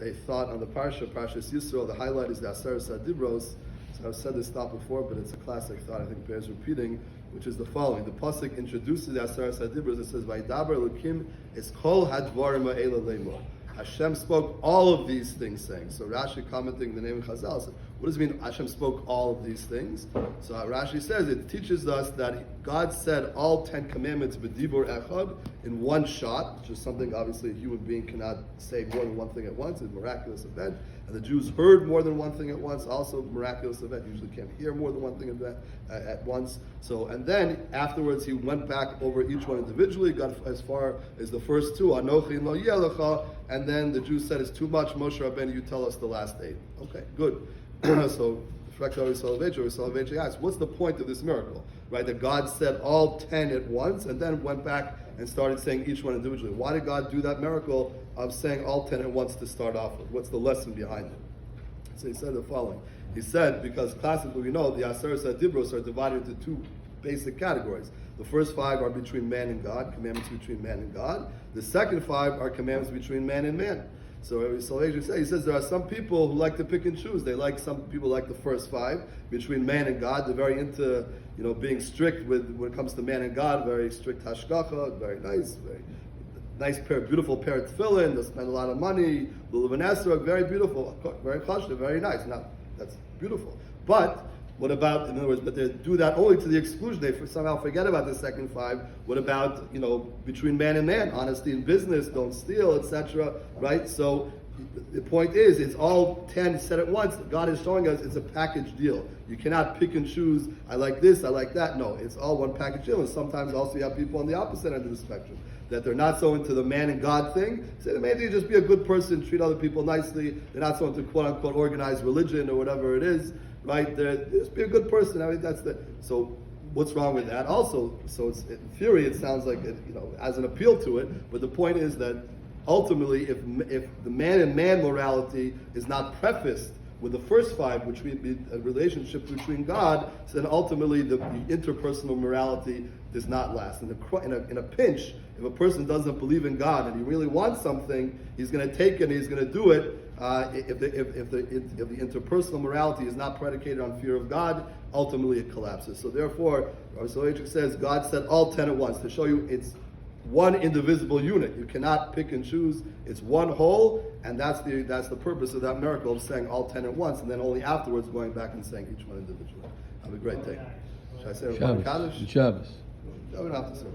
a thought on the Parshas Yisro. The highlight is the Aseres HaDibros. So I've said this thought before, but it's a classic thought I think bears repeating, which is the following. The pasuk introduces the Aseres HaDibros. It says, "Vaydaber Elokim es kol hadvarim ha'ela lemor." Hashem spoke all of these things, saying. So Rashi, commenting the name of Chazal, said, what does it mean Hashem spoke all of these things? So Rashi says it teaches us that God said all 10 commandments b'dibur echad in one shot, which is something obviously a human being cannot say more than one thing at once. It's a miraculous event. And the Jews heard more than one thing at once, also miraculous event. Usually can't hear more than one thing at once. So, and then afterwards he went back over each one individually, got as far as the first two, Anochi lo yelecha, and then the Jews said, it's too much, Moshe Rabbeinu, you tell us the last 8. Okay, good. So, asks, what's the point of this miracle? Right, that God said all 10 at once and then went back and started saying each one individually. Why did God do that miracle of saying all 10 at once to start off with? What's the lesson behind it? So he said the following. He said, because classically we know the Aseres HaDibros are divided into 2 basic categories. The first 5 are between man and God, commandments between man and God. The second 5 are commandments between man and man. So he says there are some people who like to pick and choose. Some people like the first 5 between man and God. They're very into, being strict when it comes to man and God. Very strict hashgacha, very nice, beautiful pair of tefillin. They spend a lot of money. Lulav and esrog, very beautiful, very kosher, very nice. Now that's beautiful. But what about, in other words, but they do that only to the exclusion. They somehow forget about the second 5. What about, between man and man, honesty in business, don't steal, etc. Right? So the point is, it's all 10 said at once. God is showing us it's a package deal. You cannot pick and choose, I like this, I like that. No, it's all one package deal. And sometimes also you have people on the opposite end of the spectrum, that they're not so into the man and God thing. Say, maybe just be a good person, treat other people nicely. They're not so into quote-unquote organized religion or whatever it is. Right, just be a good person. I mean, so. What's wrong with that? Also, so in theory, it sounds like it, as an appeal to it. But the point is that ultimately, if the man and man morality is not prefaced with the first 5, which would be a relationship between God, so then ultimately the interpersonal morality does not last. In a pinch, if a person doesn't believe in God and he really wants something, he's going to take it and he's going to do it. If the interpersonal morality is not predicated on fear of God, ultimately it collapses. So therefore, Rabbi Soloveitchik says God said all 10 at once to show you it's one indivisible unit. You cannot pick and choose. It's one whole, and that's the purpose of that miracle of saying all 10 at once, and then only afterwards going back and saying each one individually. Have a great day. Should I say Shabbos? Shabbos. No, we don't have to say